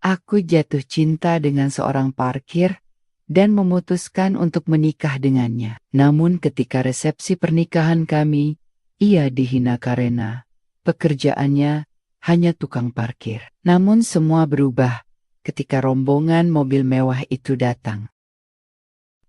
Aku jatuh cinta dengan seorang parkir dan memutuskan untuk menikah dengannya. Namun ketika resepsi pernikahan kami, ia dihina karena pekerjaannya hanya tukang parkir. Namun semua berubah ketika rombongan mobil mewah itu datang.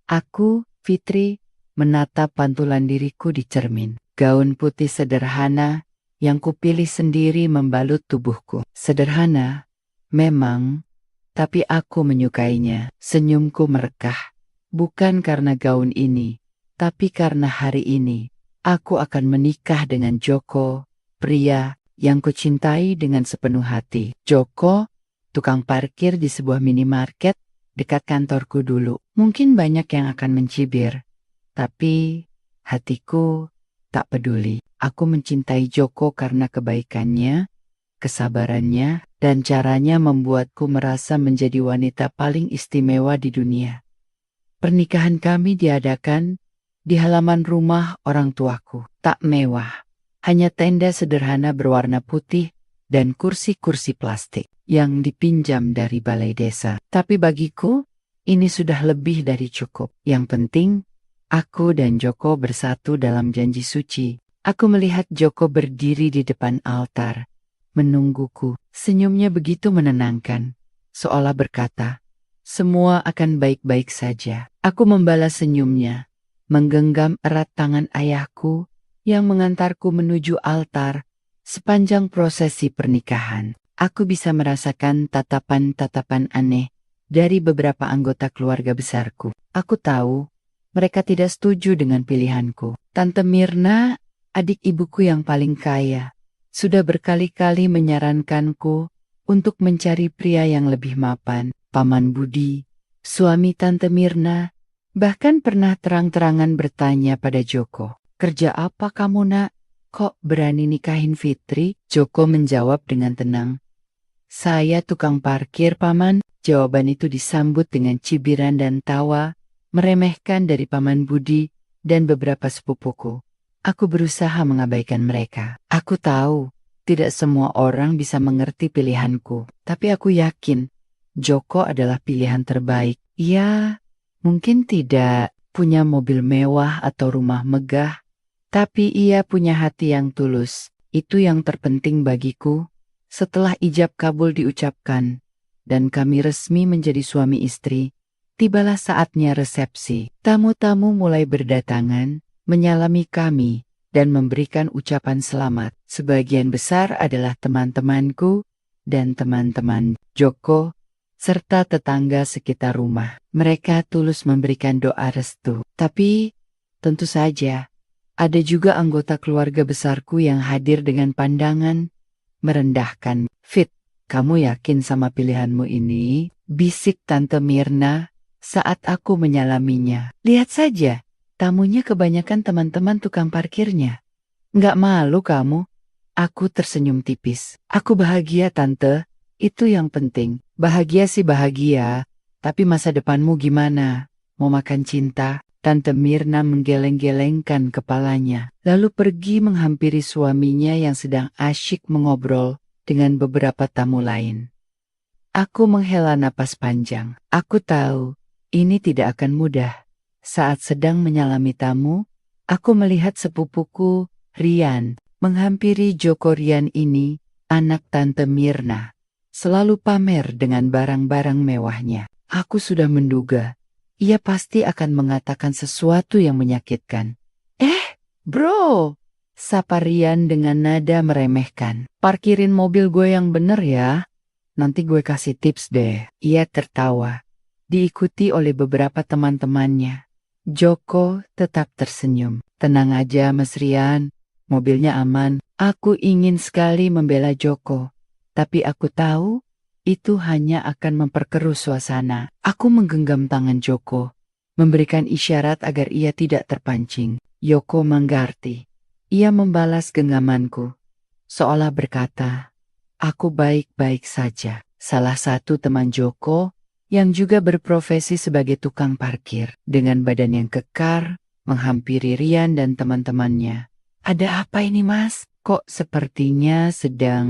Aku, Fitri, menatap pantulan diriku di cermin. Gaun putih sederhana yang kupilih sendiri membalut tubuhku. Sederhana, memang, tapi aku menyukainya. Senyumku merekah. Bukan karena gaun ini, tapi karena hari ini aku akan menikah dengan Joko, pria yang kucintai dengan sepenuh hati. Joko, tukang parkir di sebuah minimarket dekat kantorku dulu. Mungkin banyak yang akan mencibir, tapi hatiku tak peduli. Aku mencintai Joko karena kebaikannya, kesabarannya, dan caranya membuatku merasa menjadi wanita paling istimewa di dunia. Pernikahan kami diadakan di halaman rumah orang tuaku. Tak mewah, hanya tenda sederhana berwarna putih dan kursi-kursi plastik yang dipinjam dari balai desa. Tapi bagiku, ini sudah lebih dari cukup. Yang penting, aku dan Joko bersatu dalam janji suci. Aku melihat Joko berdiri di depan altar, menungguku. Senyumnya begitu menenangkan, seolah berkata, semua akan baik-baik saja. Aku membalas senyumnya, menggenggam erat tangan ayahku yang mengantarku menuju altar. Sepanjang prosesi pernikahan, aku bisa merasakan tatapan-tatapan aneh dari beberapa anggota keluarga besarku. Aku tahu mereka tidak setuju dengan pilihanku. Tante Mirna, adik ibuku yang paling kaya, sudah berkali-kali menyarankanku untuk mencari pria yang lebih mapan. Paman Budi, suami Tante Mirna, bahkan pernah terang-terangan bertanya pada Joko, kerja apa kamu nak? Kok berani nikahin Fitri? Joko menjawab dengan tenang, saya tukang parkir paman. Jawaban itu disambut dengan cibiran dan tawa meremehkan dari Paman Budi dan beberapa sepupuku. Aku berusaha mengabaikan mereka. Aku tahu tidak semua orang bisa mengerti pilihanku, tapi aku yakin Joko adalah pilihan terbaik. Ya, mungkin tidak punya mobil mewah atau rumah megah, tapi ia punya hati yang tulus. Itu yang terpenting bagiku. Setelah ijab kabul diucapkan, dan kami resmi menjadi suami istri, tibalah saatnya resepsi. Tamu-tamu mulai berdatangan, menyalami kami, dan memberikan ucapan selamat. Sebagian besar adalah teman-temanku dan teman-teman Joko, serta tetangga sekitar rumah. Mereka tulus memberikan doa restu. Tapi, tentu saja, ada juga anggota keluarga besarku yang hadir dengan pandangan merendahkan. Fit, kamu yakin sama pilihanmu ini? Bisik Tante Mirna saat aku menyalaminya. Lihat saja, tamunya kebanyakan teman-teman tukang parkirnya. Nggak malu kamu? Aku tersenyum tipis. Aku bahagia Tante, itu yang penting. Bahagia sih bahagia, tapi masa depanmu gimana? Mau makan cinta? Tante Mirna menggeleng-gelengkan kepalanya, lalu pergi menghampiri suaminya yang sedang asyik mengobrol dengan beberapa tamu lain. Aku menghela napas panjang. Aku tahu, ini tidak akan mudah. Saat sedang menyalami tamu, aku melihat sepupuku, Rian, menghampiri Joko. Rian ini, anak Tante Mirna, selalu pamer dengan barang-barang mewahnya. Aku sudah menduga, ia pasti akan mengatakan sesuatu yang menyakitkan. Bro, sapa Rian dengan nada meremehkan. Parkirin mobil gue yang bener ya. Nanti gue kasih tips deh. Ia tertawa, diikuti oleh beberapa teman-temannya. Joko tetap tersenyum. Tenang aja Mas Rian, mobilnya aman. Aku ingin sekali membela Joko, tapi aku tahu itu hanya akan memperkeruh suasana. Aku menggenggam tangan Joko, memberikan isyarat agar ia tidak terpancing. Joko mengerti. Ia membalas genggamanku, seolah berkata, aku baik-baik saja. Salah satu teman Joko, yang juga berprofesi sebagai tukang parkir, dengan badan yang kekar, menghampiri Rian dan teman-temannya. Ada apa ini mas? Kok sepertinya sedang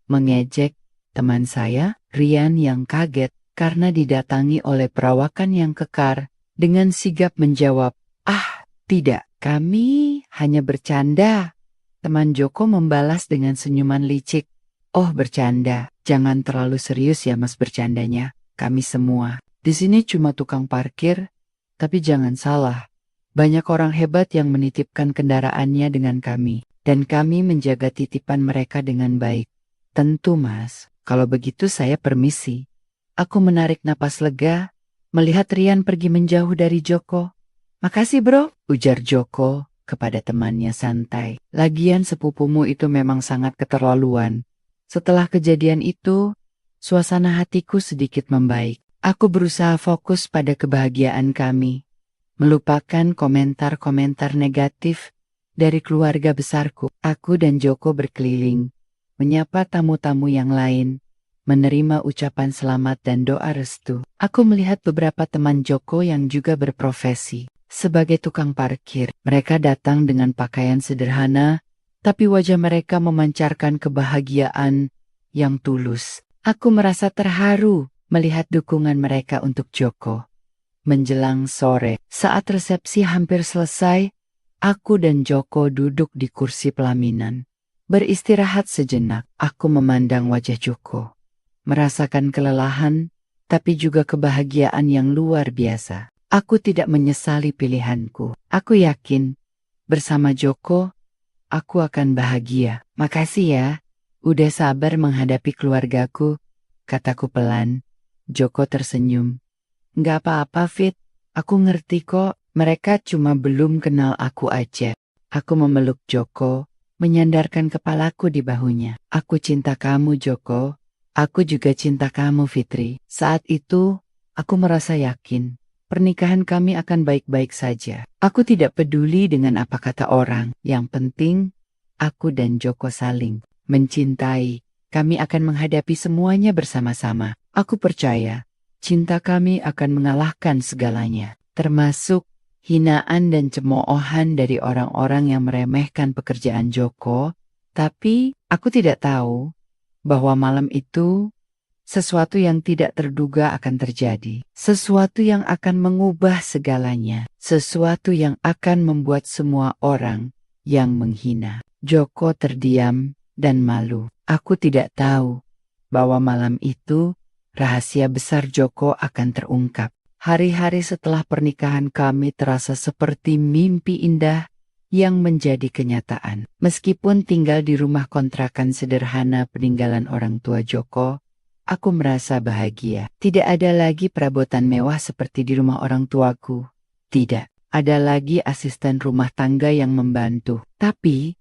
mengejek? Teman saya, Rian, yang kaget karena didatangi oleh perawakan yang kekar, dengan sigap menjawab, "Ah, tidak, kami hanya bercanda." Teman Joko membalas dengan senyuman licik, "Oh, bercanda. Jangan terlalu serius ya Mas bercandanya. Kami semua di sini cuma tukang parkir, tapi jangan salah. Banyak orang hebat yang menitipkan kendaraannya dengan kami, dan kami menjaga titipan mereka dengan baik." "Tentu Mas, kalau begitu saya permisi." Aku menarik napas lega, melihat Rian pergi menjauh dari Joko. "Makasih bro," ujar Joko kepada temannya santai. "Lagian sepupumu itu memang sangat keterlaluan." Setelah kejadian itu, suasana hatiku sedikit membaik. Aku berusaha fokus pada kebahagiaan kami, melupakan komentar-komentar negatif dari keluarga besarku. Aku dan Joko berkeliling, menyapa tamu-tamu yang lain, menerima ucapan selamat dan doa restu. Aku melihat beberapa teman Joko yang juga berprofesi sebagai tukang parkir. Mereka datang dengan pakaian sederhana, tapi wajah mereka memancarkan kebahagiaan yang tulus. Aku merasa terharu melihat dukungan mereka untuk Joko. Menjelang sore, saat resepsi hampir selesai, aku dan Joko duduk di kursi pelaminan. Beristirahat sejenak, aku memandang wajah Joko, merasakan kelelahan, tapi juga kebahagiaan yang luar biasa. Aku tidak menyesali pilihanku. Aku yakin, bersama Joko, aku akan bahagia. "Makasih ya, udah sabar menghadapi keluargaku," kataku pelan. Joko tersenyum. "Nggak apa-apa, Fit. Aku ngerti kok, mereka cuma belum kenal aku aja." Aku memeluk Joko, menyandarkan kepalaku di bahunya. "Aku cinta kamu, Joko. Aku juga cinta kamu, Fitri." Saat itu, aku merasa yakin pernikahan kami akan baik-baik saja. Aku tidak peduli dengan apa kata orang. Yang penting, aku dan Joko saling mencintai. Kami akan menghadapi semuanya bersama-sama. Aku percaya cinta kami akan mengalahkan segalanya, termasuk hinaan dan cemoohan dari orang-orang yang meremehkan pekerjaan Joko. Tapi aku tidak tahu bahwa malam itu sesuatu yang tidak terduga akan terjadi. Sesuatu yang akan mengubah segalanya. Sesuatu yang akan membuat semua orang yang menghina Joko terdiam dan malu. Aku tidak tahu bahwa malam itu rahasia besar Joko akan terungkap. Hari-hari setelah pernikahan kami terasa seperti mimpi indah yang menjadi kenyataan. Meskipun tinggal di rumah kontrakan sederhana peninggalan orang tua Joko, aku merasa bahagia. Tidak ada lagi perabotan mewah seperti di rumah orang tuaku. Tidak ada lagi asisten rumah tangga yang membantu. Tapi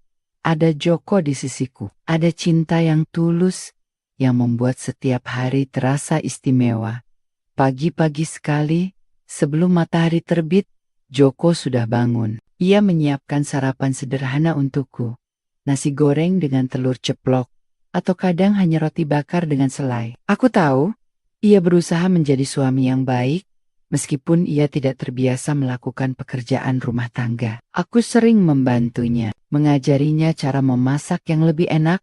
ada Joko di sisiku. Ada cinta yang tulus yang membuat setiap hari terasa istimewa. Pagi-pagi sekali, sebelum matahari terbit, Joko sudah bangun. Ia menyiapkan sarapan sederhana untukku. Nasi goreng dengan telur ceplok, atau kadang hanya roti bakar dengan selai. Aku tahu, ia berusaha menjadi suami yang baik, meskipun ia tidak terbiasa melakukan pekerjaan rumah tangga. Aku sering membantunya, mengajarinya cara memasak yang lebih enak,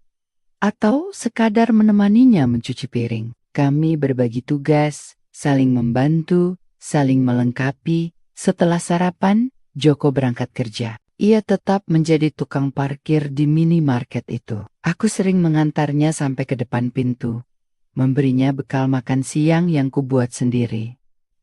atau sekadar menemaninya mencuci piring. Kami berbagi tugas, saling membantu, saling melengkapi. Setelah sarapan, Joko berangkat kerja. Ia tetap menjadi tukang parkir di minimarket itu. Aku sering mengantarnya sampai ke depan pintu, memberinya bekal makan siang yang kubuat sendiri.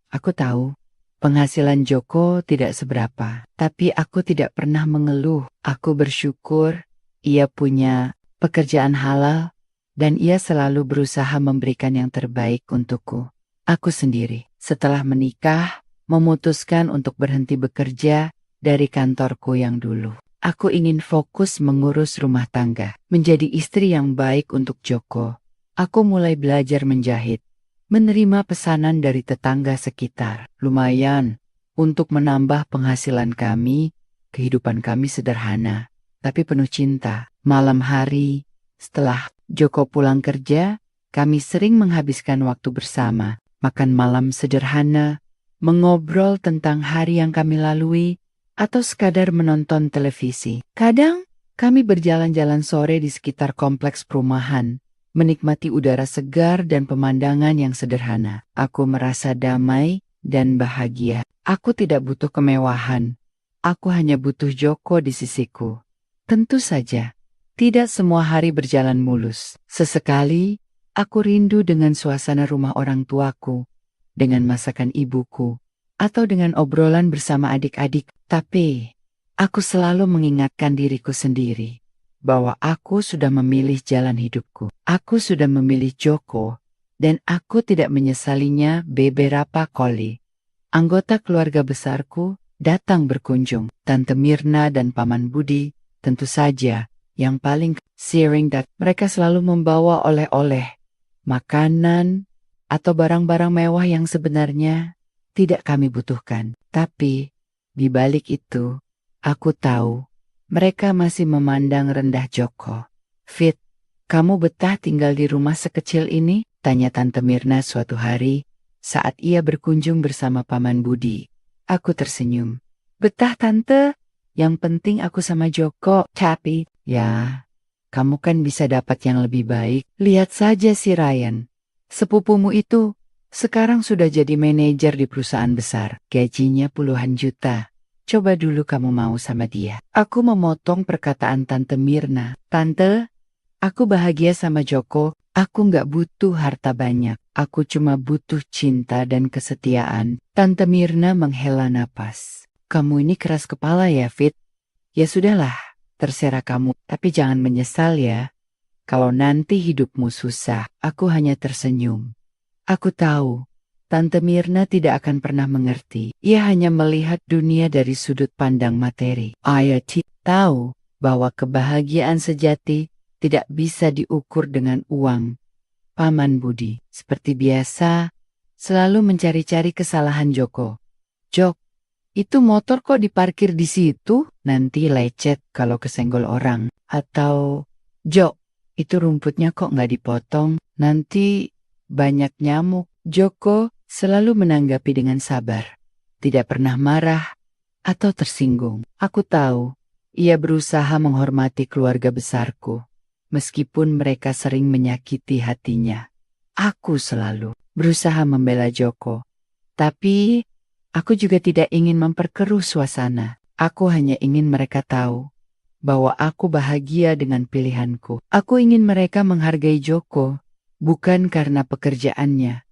Aku tahu, penghasilan Joko tidak seberapa, tapi aku tidak pernah mengeluh. Aku bersyukur ia punya pekerjaan halal, dan ia selalu berusaha memberikan yang terbaik untukku. Aku sendiri, setelah menikah, memutuskan untuk berhenti bekerja dari kantorku yang dulu. Aku ingin fokus mengurus rumah tangga, menjadi istri yang baik untuk Joko. Aku mulai belajar menjahit, menerima pesanan dari tetangga sekitar. Lumayan untuk menambah penghasilan kami. Kehidupan kami sederhana, tapi penuh cinta. Malam hari, setelah Joko pulang kerja, kami sering menghabiskan waktu bersama, makan malam sederhana, mengobrol tentang hari yang kami lalui, atau sekadar menonton televisi. Kadang, kami berjalan-jalan sore di sekitar kompleks perumahan, menikmati udara segar dan pemandangan yang sederhana. Aku merasa damai dan bahagia. Aku tidak butuh kemewahan. Aku hanya butuh Joko di sisiku. Tentu saja, tidak semua hari berjalan mulus. Sesekali, aku rindu dengan suasana rumah orang tuaku, dengan masakan ibuku, atau dengan obrolan bersama adik-adik. Tapi, aku selalu mengingatkan diriku sendiri bahwa aku sudah memilih jalan hidupku. Aku sudah memilih Joko, dan aku tidak menyesalinya beberapa kali. Anggota keluarga besarku datang berkunjung. Tante Mirna dan Paman Budi, tentu saja, yang paling sering mereka selalu membawa oleh-oleh, makanan, atau barang-barang mewah yang sebenarnya tidak kami butuhkan. Tapi, di balik itu, aku tahu mereka masih memandang rendah Joko. Fit, kamu betah tinggal di rumah sekecil ini? Tanya Tante Mirna suatu hari saat ia berkunjung bersama Paman Budi. Aku tersenyum. Betah Tante, yang penting aku sama Joko. Tapi, ya, kamu kan bisa dapat yang lebih baik. Lihat saja si Ryan. Sepupumu itu sekarang sudah jadi manajer di perusahaan besar. Gajinya puluhan juta. Coba dulu kamu mau sama dia. Aku memotong perkataan Tante Mirna. Tante, aku bahagia sama Joko. Aku nggak butuh harta banyak. Aku cuma butuh cinta dan kesetiaan. Tante Mirna menghela napas. Kamu ini keras kepala ya, Fit. Ya sudahlah, terserah kamu. Tapi jangan menyesal ya. Kalau nanti hidupmu susah, aku hanya tersenyum. Aku tahu, Tante Mirna tidak akan pernah mengerti. Ia hanya melihat dunia dari sudut pandang materi. Ia tahu bahwa kebahagiaan sejati tidak bisa diukur dengan uang. Paman Budi, seperti biasa, selalu mencari-cari kesalahan Joko. Jok, itu motor kok diparkir di situ? Nanti lecet kalau kesenggol orang. Atau, Jok, itu rumputnya kok nggak dipotong? Nanti banyak nyamuk. Joko selalu menanggapi dengan sabar. Tidak pernah marah atau tersinggung. Aku tahu, ia berusaha menghormati keluarga besarku. Meskipun mereka sering menyakiti hatinya. Aku selalu berusaha membela Joko. Tapi, aku juga tidak ingin memperkeruh suasana. Aku hanya ingin mereka tahu bahwa aku bahagia dengan pilihanku. Aku ingin mereka menghargai Joko, bukan karena pekerjaannya,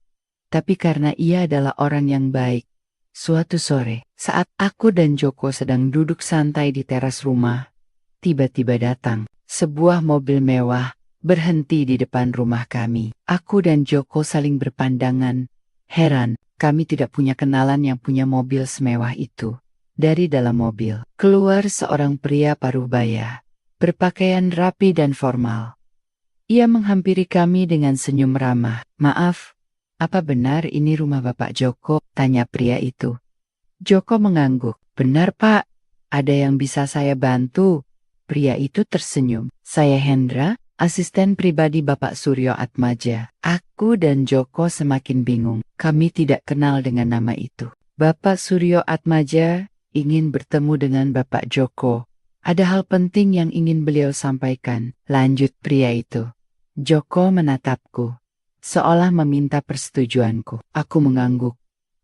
tapi karena ia adalah orang yang baik. Suatu sore, saat aku dan Joko sedang duduk santai di teras rumah, tiba-tiba datang sebuah mobil mewah berhenti di depan rumah kami. Aku dan Joko saling berpandangan. Heran, kami tidak punya kenalan yang punya mobil semewah itu. Dari dalam mobil, keluar seorang pria paruh-baya, berpakaian rapi dan formal. Ia menghampiri kami dengan senyum ramah. Maaf, apa benar ini rumah Bapak Joko? Tanya pria itu. Joko mengangguk. Benar Pak, ada yang bisa saya bantu? Pria itu tersenyum. Saya Hendra, asisten pribadi Bapak Suryo Atmaja. Aku dan Joko semakin bingung. Kami tidak kenal dengan nama itu. Bapak Suryo Atmaja ingin bertemu dengan Bapak Joko. Ada hal penting yang ingin beliau sampaikan. Lanjut pria itu. Joko menatapku, seolah meminta persetujuanku. Aku mengangguk,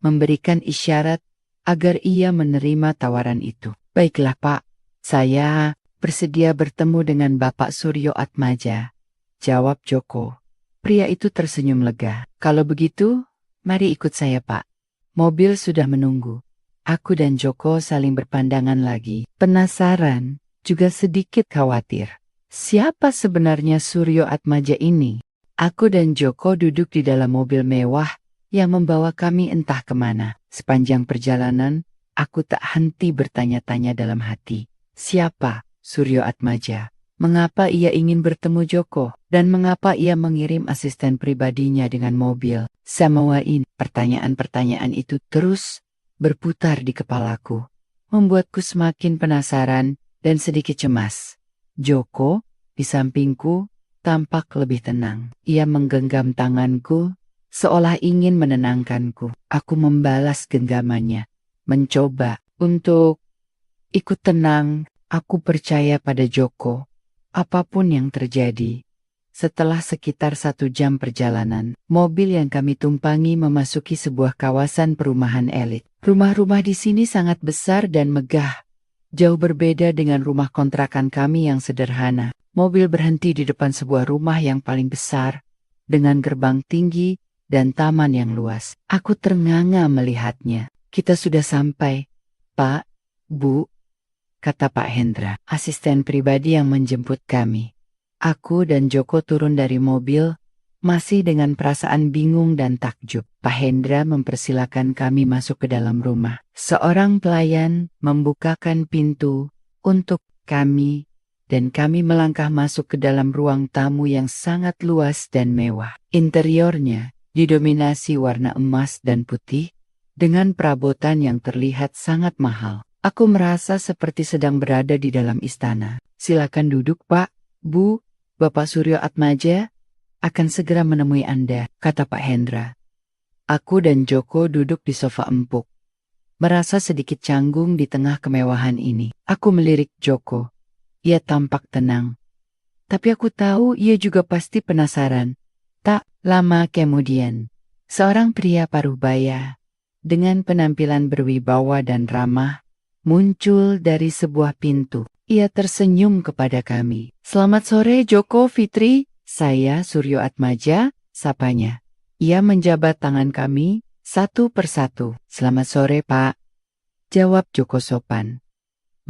memberikan isyarat agar ia menerima tawaran itu. Baiklah Pak, saya bersedia bertemu dengan Bapak Suryo Atmaja, jawab Joko. Pria itu tersenyum lega. Kalau begitu, mari ikut saya Pak. Mobil sudah menunggu. Aku dan Joko saling berpandangan lagi. Penasaran, juga sedikit khawatir. Siapa sebenarnya Suryo Atmaja ini? Aku dan Joko duduk di dalam mobil mewah yang membawa kami entah kemana. Sepanjang perjalanan, aku tak henti bertanya-tanya dalam hati. Siapa Suryo Atmaja? Mengapa ia ingin bertemu Joko? Dan mengapa ia mengirim asisten pribadinya dengan mobil? Semua ini, pertanyaan-pertanyaan itu terus berputar di kepalaku, membuatku semakin penasaran dan sedikit cemas. Joko, di sampingku, tampak lebih tenang. Ia menggenggam tanganku, seolah ingin menenangkanku. Aku membalas genggamannya, mencoba untuk ikut tenang. Aku percaya pada Joko. Apapun yang terjadi, Setelah sekitar 1 jam perjalanan, mobil yang kami tumpangi memasuki sebuah kawasan perumahan elit. Rumah-rumah di sini sangat besar dan megah. Jauh berbeda dengan rumah kontrakan kami yang sederhana. Mobil berhenti di depan sebuah rumah yang paling besar, dengan gerbang tinggi dan taman yang luas. Aku ternganga melihatnya. Kita sudah sampai, Pak, Bu, kata Pak Hendra, asisten pribadi yang menjemput kami. Aku dan Joko turun dari mobil, masih dengan perasaan bingung dan takjub. Pak Hendra mempersilakan kami masuk ke dalam rumah. Seorang pelayan membukakan pintu untuk kami, dan kami melangkah masuk ke dalam ruang tamu yang sangat luas dan mewah. Interiornya didominasi warna emas dan putih, dengan perabotan yang terlihat sangat mahal. Aku merasa seperti sedang berada di dalam istana. Silakan duduk, Pak, Bu, Bapak Suryo Atmaja akan segera menemui Anda, kata Pak Hendra. Aku dan Joko duduk di sofa empuk, merasa sedikit canggung di tengah kemewahan ini. Aku melirik Joko. Ia tampak tenang. Tapi aku tahu ia juga pasti penasaran. Tak lama kemudian, seorang pria parubaya dengan penampilan berwibawa dan ramah muncul dari sebuah pintu. Ia tersenyum kepada kami. Selamat sore Joko, Fitri, saya Suryo Atmaja, sapanya. Ia menjabat tangan kami satu persatu. Selamat sore Pak, jawab Joko sopan.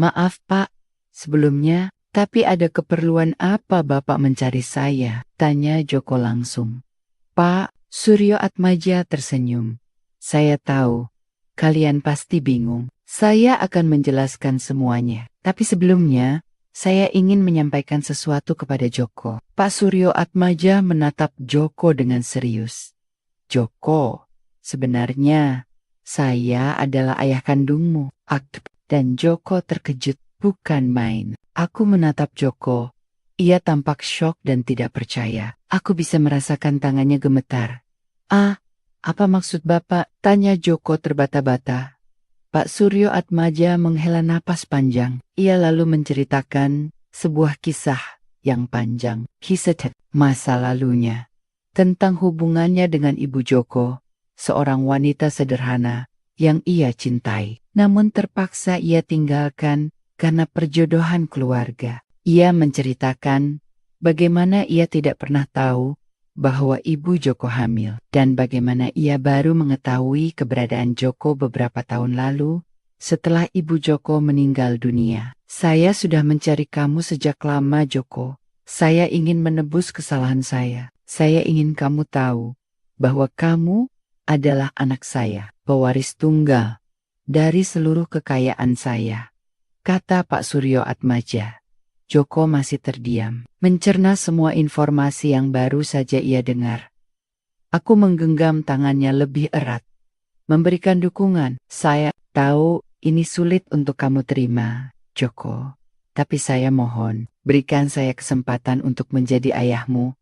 Maaf Pak, sebelumnya, tapi ada keperluan apa Bapak mencari saya? Tanya Joko langsung. Pak, Suryo Atmaja tersenyum. Saya tahu, kalian pasti bingung. Saya akan menjelaskan semuanya. Tapi sebelumnya, saya ingin menyampaikan sesuatu kepada Joko. Pak Suryo Atmaja menatap Joko dengan serius. Joko, sebenarnya saya adalah ayah kandungmu. Dan Joko terkejut, bukan main. Aku menatap Joko. Ia tampak syok dan tidak percaya. Aku bisa merasakan tangannya gemetar. Apa maksud Bapak? Tanya Joko terbata-bata. Pak Suryo Atmaja menghela napas panjang. Ia lalu menceritakan sebuah kisah yang panjang. Kisah masa lalunya. Tentang hubungannya dengan Ibu Joko, seorang wanita sederhana yang ia cintai. Namun terpaksa ia tinggalkan karena perjodohan keluarga. Ia menceritakan bagaimana ia tidak pernah tahu bahwa Ibu Joko hamil, dan bagaimana ia baru mengetahui keberadaan Joko beberapa tahun lalu setelah Ibu Joko meninggal dunia. Saya sudah mencari kamu sejak lama Joko. Saya ingin menebus kesalahan saya. Saya ingin kamu tahu bahwa kamu adalah anak saya, pewaris tunggal dari seluruh kekayaan saya, kata Pak Suryo Atmaja. Joko masih terdiam, mencerna semua informasi yang baru saja ia dengar. Aku menggenggam tangannya lebih erat, memberikan dukungan. Saya tahu ini sulit untuk kamu terima, Joko. Tapi saya mohon, berikan saya kesempatan untuk menjadi ayahmu,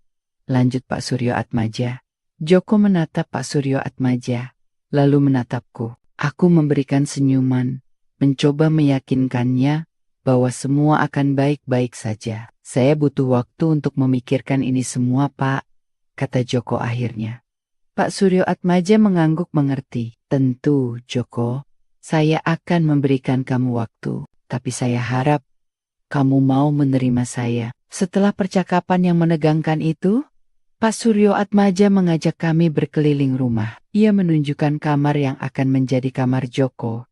lanjut Pak Suryo Atmaja. Joko menatap Pak Suryo Atmaja, lalu menatapku. Aku memberikan senyuman, mencoba meyakinkannya bahwa semua akan baik-baik saja. Saya butuh waktu untuk memikirkan ini semua, Pak, kata Joko akhirnya. Pak Suryo Atmaja mengangguk mengerti. Tentu, Joko, saya akan memberikan kamu waktu, tapi saya harap kamu mau menerima saya. Setelah percakapan yang menegangkan itu, Pak Suryo Atmaja mengajak kami berkeliling rumah. Ia menunjukkan kamar yang akan menjadi kamar Joko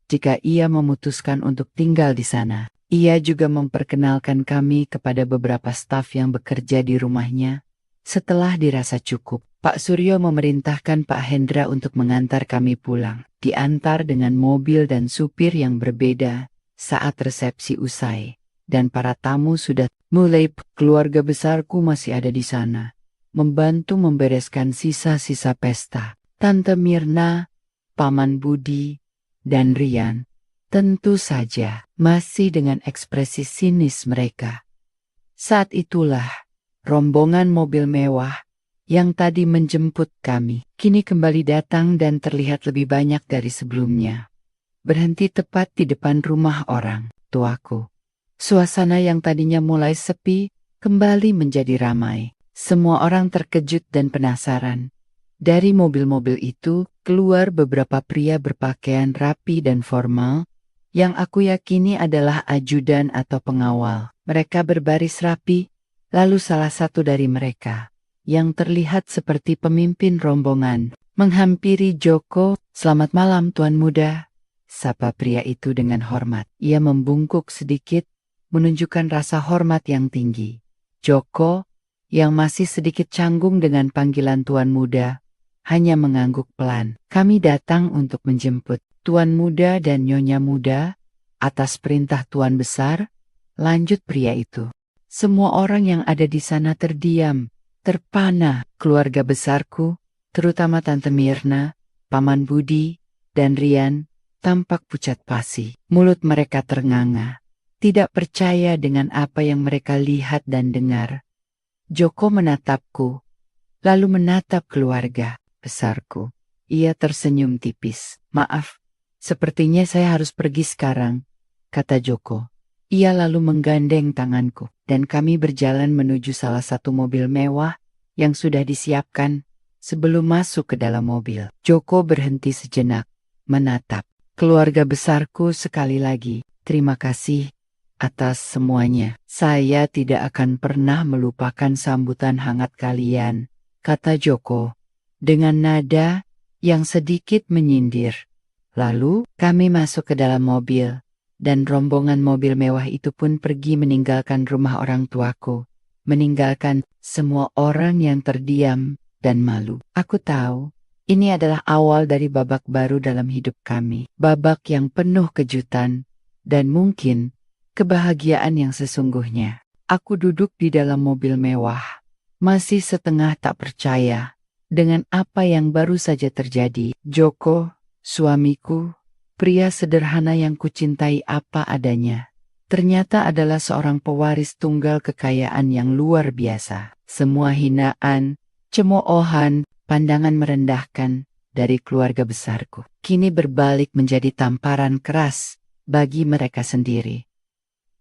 jika ia memutuskan untuk tinggal di sana. Ia juga memperkenalkan kami kepada beberapa staf yang bekerja di rumahnya. Setelah dirasa cukup, Pak Suryo memerintahkan Pak Hendra untuk mengantar kami pulang. Diantar dengan mobil dan supir yang berbeda saat resepsi usai. Dan para tamu sudah mulai. Keluarga besarku masih ada di sana, membantu membereskan sisa-sisa pesta. Tante Mirna, Paman Budi, dan Rian, tentu saja masih dengan ekspresi sinis mereka. Saat itulah rombongan mobil mewah yang tadi menjemput kami kini kembali datang dan terlihat lebih banyak dari sebelumnya. Berhenti tepat di depan rumah orang tuaku. Suasana yang tadinya mulai sepi kembali menjadi ramai. Semua orang terkejut dan penasaran. Dari mobil-mobil itu keluar beberapa pria berpakaian rapi dan formal, yang aku yakini adalah ajudan atau pengawal. Mereka berbaris rapi, lalu salah satu dari mereka, yang terlihat seperti pemimpin rombongan, menghampiri Joko. "Selamat malam, Tuan Muda," sapa pria itu dengan hormat. Ia membungkuk sedikit, menunjukkan rasa hormat yang tinggi. Joko, yang masih sedikit canggung dengan panggilan Tuan Muda, hanya mengangguk pelan. "Kami datang untuk menjemput Tuan Muda dan Nyonya Muda atas perintah Tuan Besar," lanjut pria itu. Semua orang yang ada di sana terdiam, terpana. Keluarga besarku, terutama Tante Mirna, Paman Budi, dan Rian, tampak pucat pasi. Mulut mereka ternganga, tidak percaya dengan apa yang mereka lihat dan dengar. Joko menatapku, lalu menatap keluarga besarku. Ia tersenyum tipis. "Maaf, sepertinya saya harus pergi sekarang," kata Joko. Ia lalu menggandeng tanganku, dan kami berjalan menuju salah satu mobil mewah yang sudah disiapkan. Sebelum masuk ke dalam mobil, Joko berhenti sejenak, menatap keluarga besarku sekali lagi. "Terima kasih atas semuanya. Saya tidak akan pernah melupakan sambutan hangat kalian," kata Joko dengan nada yang sedikit menyindir. Lalu kami masuk ke dalam mobil, dan rombongan mobil mewah itu pun pergi meninggalkan rumah orang tuaku, meninggalkan semua orang yang terdiam dan malu. Aku tahu ini adalah awal dari babak baru dalam hidup kami, babak yang penuh kejutan dan mungkin kebahagiaan yang sesungguhnya. Aku duduk di dalam mobil mewah, masih setengah tak percaya dengan apa yang baru saja terjadi. Joko, suamiku, pria sederhana yang kucintai apa adanya, ternyata adalah seorang pewaris tunggal kekayaan yang luar biasa. Semua hinaan, cemoohan, pandangan merendahkan dari keluarga besarku kini berbalik menjadi tamparan keras bagi mereka sendiri.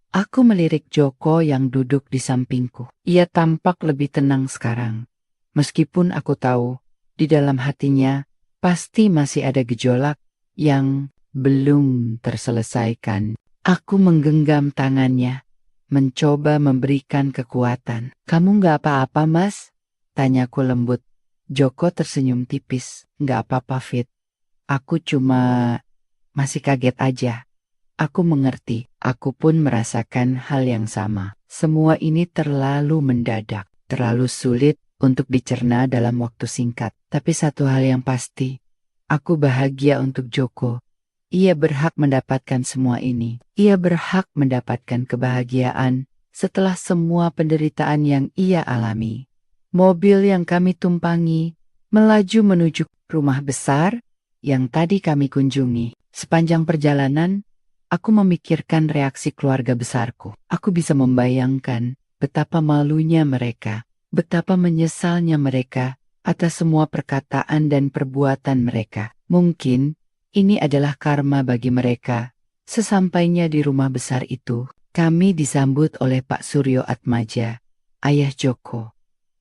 Aku melirik Joko yang duduk di sampingku. Ia tampak lebih tenang sekarang. Meskipun aku tahu, di dalam hatinya pasti masih ada gejolak yang belum terselesaikan. Aku menggenggam tangannya, mencoba memberikan kekuatan. "Kamu nggak apa-apa, Mas?" tanyaku lembut. Joko tersenyum tipis. "Nggak apa-apa, Fit. Aku cuma masih kaget aja." Aku mengerti, aku pun merasakan hal yang sama. Semua ini terlalu mendadak, terlalu sulit untuk dicerna dalam waktu singkat. Tapi satu hal yang pasti, aku bahagia untuk Joko. Ia berhak mendapatkan semua ini. Ia berhak mendapatkan kebahagiaan setelah semua penderitaan yang ia alami. Mobil yang kami tumpangi melaju menuju rumah besar yang tadi kami kunjungi. Sepanjang perjalanan, aku memikirkan reaksi keluarga besarku. Aku bisa membayangkan betapa malunya mereka, betapa menyesalnya mereka atas semua perkataan dan perbuatan mereka. Mungkin ini adalah karma bagi mereka. Sesampainya di rumah besar itu, kami disambut oleh Pak Suryo Atmaja, ayah Joko.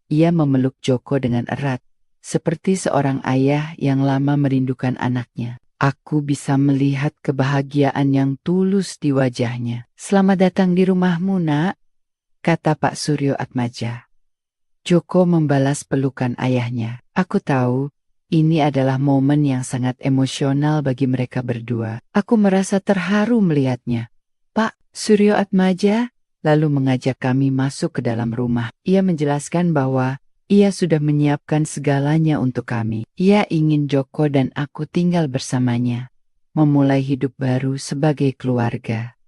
Ia memeluk Joko dengan erat, seperti seorang ayah yang lama merindukan anaknya. Aku bisa melihat kebahagiaan yang tulus di wajahnya. "Selamat datang di rumahmu, Nak," kata Pak Suryo Atmaja. Joko membalas pelukan ayahnya. Aku tahu ini adalah momen yang sangat emosional bagi mereka berdua. Aku merasa terharu melihatnya. "Pak Suryo Atmaja," lalu mengajak kami masuk ke dalam rumah. Ia menjelaskan bahwa ia sudah menyiapkan segalanya untuk kami. Ia ingin Joko dan aku tinggal bersamanya, memulai hidup baru sebagai keluarga.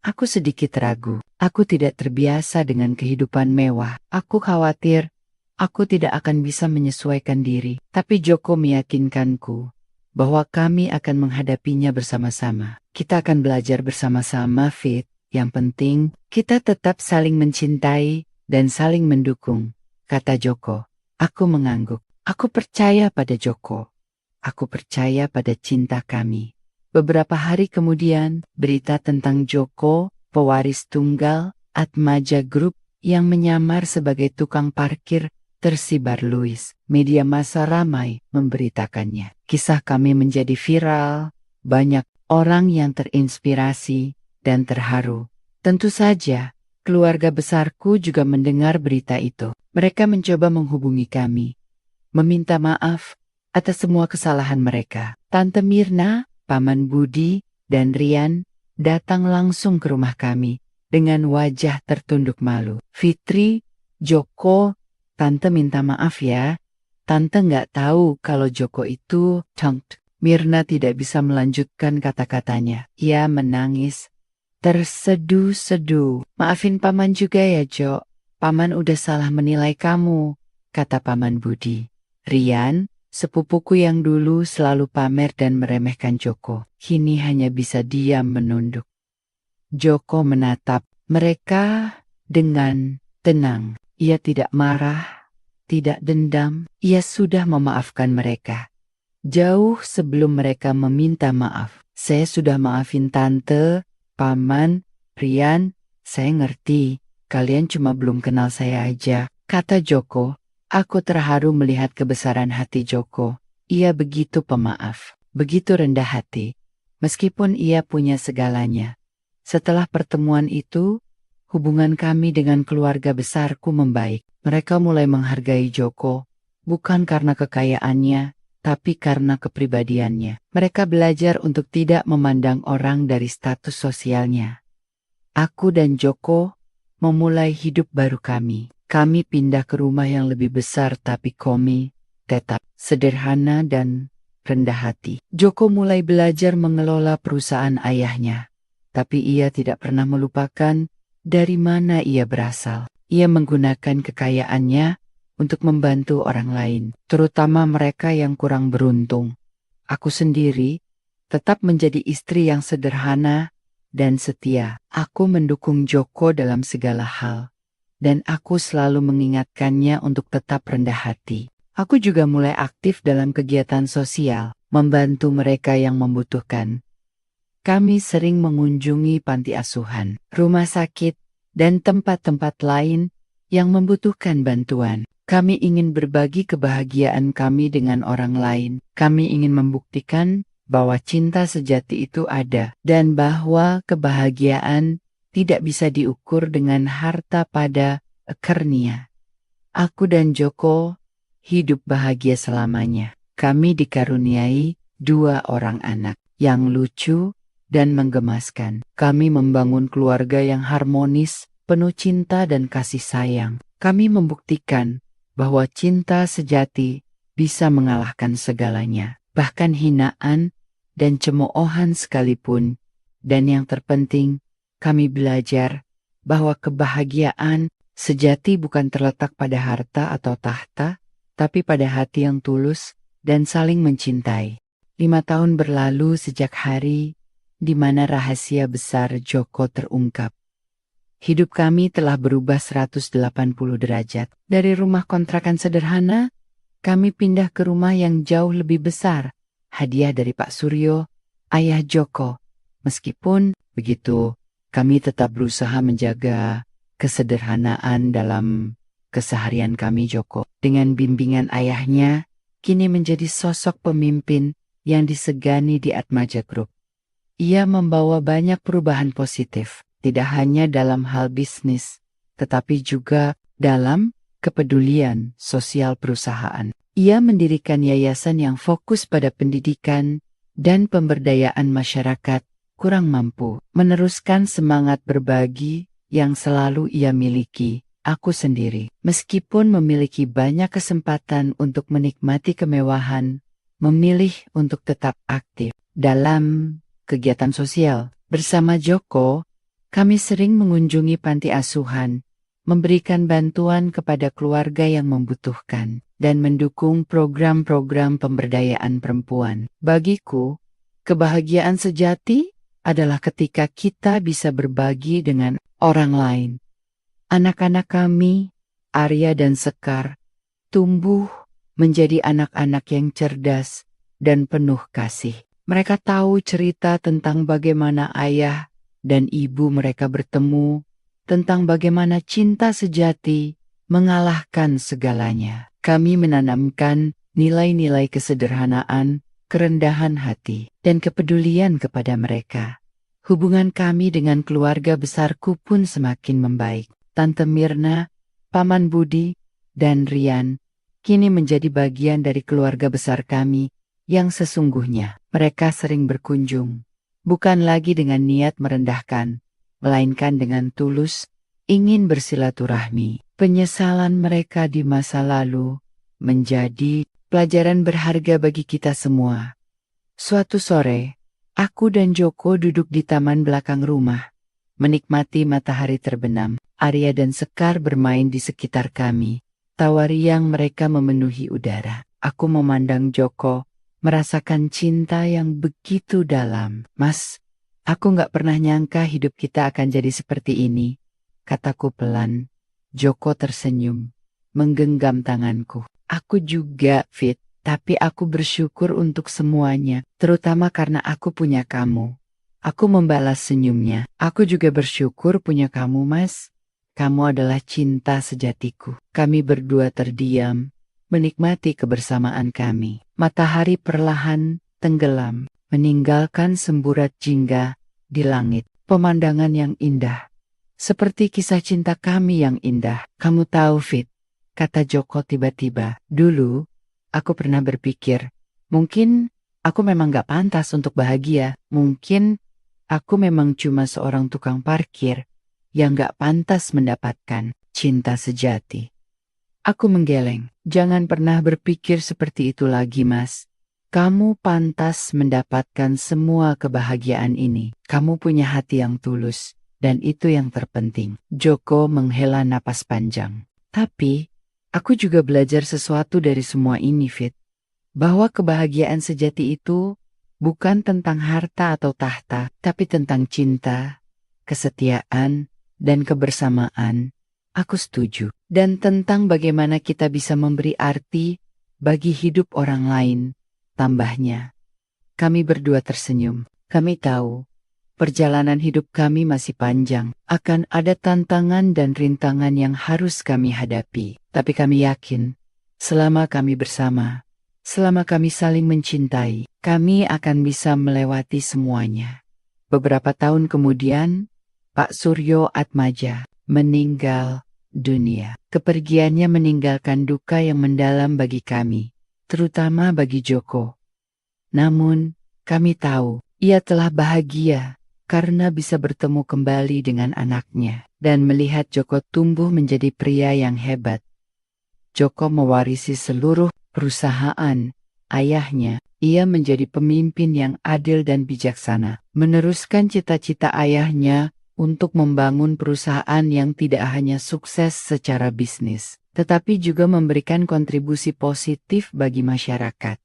Aku sedikit ragu. Aku tidak terbiasa dengan kehidupan mewah. Aku khawatir aku tidak akan bisa menyesuaikan diri. Tapi Joko meyakinkanku bahwa kami akan menghadapinya bersama-sama. Kita akan belajar bersama-sama, Fit. Yang penting, kita tetap saling mencintai dan saling mendukung, kata Joko. Aku mengangguk. Aku percaya pada Joko. Aku percaya pada cinta kami. Beberapa hari kemudian, berita tentang Joko, pewaris tunggal Atmaja Group yang menyamar sebagai tukang parkir, tersibar luas. Media massa ramai memberitakannya. Kisah kami menjadi viral, banyak orang yang terinspirasi dan terharu. Tentu saja, keluarga besarku juga mendengar berita itu. Mereka mencoba menghubungi kami, meminta maaf atas semua kesalahan mereka. Tante Mirna, Paman Budi, dan Rian datang langsung ke rumah kami dengan wajah tertunduk malu. Fitri, Joko, Tante minta maaf ya. Tante nggak tahu kalau Joko itu tongt. Mirna tidak bisa melanjutkan kata-katanya. Ia menangis terseduh-seduh. Maafin Paman juga ya, Jo. Paman udah salah menilai kamu, kata Paman Budi. Rian, sepupuku yang dulu selalu pamer dan meremehkan Joko, kini hanya bisa diam menunduk. Joko menatap mereka dengan tenang. Ia tidak marah, tidak dendam. Ia sudah memaafkan mereka. Jauh sebelum mereka meminta maaf. Saya sudah maafin Tante, Paman, Rian. Saya ngerti, kalian cuma belum kenal saya aja, kata Joko. Aku terharu melihat kebesaran hati Joko. Ia begitu pemaaf, begitu rendah hati, meskipun ia punya segalanya. Setelah pertemuan itu, hubungan kami dengan keluarga besarku membaik. Mereka mulai menghargai Joko, bukan karena kekayaannya, tapi karena kepribadiannya. Mereka belajar untuk tidak memandang orang dari status sosialnya. Aku dan Joko memulai hidup baru kami. Kami pindah ke rumah yang lebih besar tapi kami tetap sederhana dan rendah hati. Joko mulai belajar mengelola perusahaan ayahnya. Tapi ia tidak pernah melupakan dari mana ia berasal. Ia menggunakan kekayaannya untuk membantu orang lain, terutama mereka yang kurang beruntung. Aku sendiri tetap menjadi istri yang sederhana dan setia. Aku mendukung Joko dalam segala hal, dan aku selalu mengingatkannya untuk tetap rendah hati. Aku juga mulai aktif dalam kegiatan sosial, membantu mereka yang membutuhkan. Kami sering mengunjungi panti asuhan, rumah sakit, dan tempat-tempat lain yang membutuhkan bantuan. Kami ingin berbagi kebahagiaan kami dengan orang lain. Kami ingin membuktikan bahwa cinta sejati itu ada, dan bahwa kebahagiaan tidak bisa diukur dengan harta pada akarnya. Aku dan Joko hidup bahagia selamanya. Kami dikaruniai 2 orang anak yang lucu dan menggemaskan. Kami membangun keluarga yang harmonis, penuh cinta dan kasih sayang. Kami membuktikan bahwa cinta sejati bisa mengalahkan segalanya, bahkan hinaan dan cemoohan sekalipun. Dan yang terpenting, kami belajar bahwa kebahagiaan sejati bukan terletak pada harta atau tahta, tapi pada hati yang tulus dan saling mencintai. 5 tahun berlalu sejak hari di mana rahasia besar Joko terungkap. Hidup kami telah berubah 180 derajat. Dari rumah kontrakan sederhana, kami pindah ke rumah yang jauh lebih besar. Hadiah dari Pak Suryo, ayah Joko. Meskipun begitu, kami tetap berusaha menjaga kesederhanaan dalam keseharian kami. Joko, dengan bimbingan ayahnya, kini menjadi sosok pemimpin yang disegani di Atmaja Group. Ia membawa banyak perubahan positif, tidak hanya dalam hal bisnis, tetapi juga dalam kepedulian sosial perusahaan. Ia mendirikan yayasan yang fokus pada pendidikan dan pemberdayaan masyarakat kurang mampu, meneruskan semangat berbagi yang selalu ia miliki. Aku sendiri, meskipun memiliki banyak kesempatan untuk menikmati kemewahan, memilih untuk tetap aktif dalam kegiatan sosial. Bersama Joko, kami sering mengunjungi panti asuhan, memberikan bantuan kepada keluarga yang membutuhkan, dan mendukung program-program pemberdayaan perempuan. Bagiku, kebahagiaan sejati adalah ketika kita bisa berbagi dengan orang lain. Anak-anak kami, Arya dan Sekar, tumbuh menjadi anak-anak yang cerdas dan penuh kasih. Mereka tahu cerita tentang bagaimana ayah dan ibu mereka bertemu, tentang bagaimana cinta sejati mengalahkan segalanya. Kami menanamkan nilai-nilai kesederhanaan, kerendahan hati, dan kepedulian kepada mereka. Hubungan kami dengan keluarga besarku pun semakin membaik. Tante Mirna, Paman Budi, dan Rian kini menjadi bagian dari keluarga besar kami yang sesungguhnya. Mereka sering berkunjung, bukan lagi dengan niat merendahkan, melainkan dengan tulus ingin bersilaturahmi. Penyesalan mereka di masa lalu menjadi pelajaran berharga bagi kita semua. Suatu sore, aku dan Joko duduk di taman belakang rumah, menikmati matahari terbenam. Arya dan Sekar bermain di sekitar kami. Tawa riang mereka memenuhi udara. Aku memandang Joko, merasakan cinta yang begitu dalam. Mas, aku gak pernah nyangka hidup kita akan jadi seperti ini, kataku pelan. Joko tersenyum, menggenggam tanganku. Aku juga, Fit, tapi aku bersyukur untuk semuanya, terutama karena aku punya kamu. Aku membalas senyumnya. Aku juga bersyukur punya kamu, Mas. Kamu adalah cinta sejatiku. Kami berdua terdiam, menikmati kebersamaan kami. Matahari perlahan tenggelam, meninggalkan semburat jingga di langit. Pemandangan yang indah, seperti kisah cinta kami yang indah. Kamu tahu, Fit, kata Joko tiba-tiba. Dulu, aku pernah berpikir, mungkin aku memang gak pantas untuk bahagia. Mungkin aku memang cuma seorang tukang parkir yang gak pantas mendapatkan cinta sejati. Aku menggeleng. Jangan pernah berpikir seperti itu lagi, Mas. Kamu pantas mendapatkan semua kebahagiaan ini. Kamu punya hati yang tulus, dan itu yang terpenting. Joko menghela napas panjang. Tapi, aku juga belajar sesuatu dari semua ini, Fit. Bahwa kebahagiaan sejati itu bukan tentang harta atau tahta, tapi tentang cinta, kesetiaan, dan kebersamaan. Aku setuju. Dan tentang bagaimana kita bisa memberi arti bagi hidup orang lain, tambahnya. Kami berdua tersenyum. Kami tahu, perjalanan hidup kami masih panjang. Akan ada tantangan dan rintangan yang harus kami hadapi. Tapi kami yakin, selama kami bersama, selama kami saling mencintai, kami akan bisa melewati semuanya. Beberapa tahun kemudian, Pak Suryo Atmaja meninggal dunia. Kepergiannya meninggalkan duka yang mendalam bagi kami, terutama bagi Joko. Namun, kami tahu ia telah bahagia karena bisa bertemu kembali dengan anaknya dan melihat Joko tumbuh menjadi pria yang hebat. Joko mewarisi seluruh perusahaan ayahnya. Ia menjadi pemimpin yang adil dan bijaksana, meneruskan cita-cita ayahnya untuk membangun perusahaan yang tidak hanya sukses secara bisnis, tetapi juga memberikan kontribusi positif bagi masyarakat.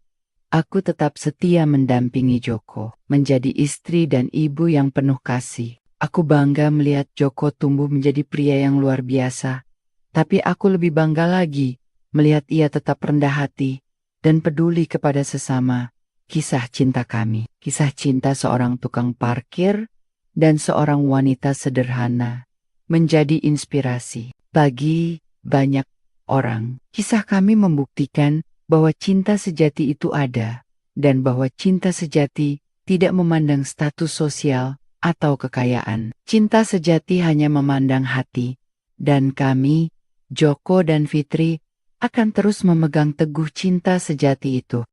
Aku tetap setia mendampingi Joko, menjadi istri dan ibu yang penuh kasih. Aku bangga melihat Joko tumbuh menjadi pria yang luar biasa, tapi aku lebih bangga lagi melihat ia tetap rendah hati dan peduli kepada sesama. Kisah cinta kami, kisah cinta seorang tukang parkir dan seorang wanita sederhana, menjadi inspirasi bagi banyak orang. Kisah kami membuktikan bahwa cinta sejati itu ada, dan bahwa cinta sejati tidak memandang status sosial atau kekayaan. Cinta sejati hanya memandang hati, dan kami, Joko dan Fitri, akan terus memegang teguh cinta sejati itu.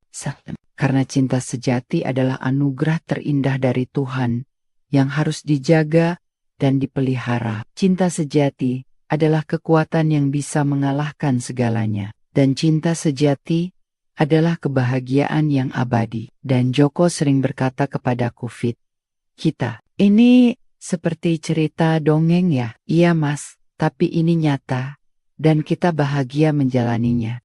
Karena cinta sejati adalah anugerah terindah dari Tuhan yang harus dijaga dan dipelihara. Cinta sejati adalah kekuatan yang bisa mengalahkan segalanya. Dan cinta sejati adalah kebahagiaan yang abadi. Dan Joko sering berkata kepadaku, Fit, ini seperti cerita dongeng ya? Iya, Mas, tapi ini nyata, dan kita bahagia menjalaninya.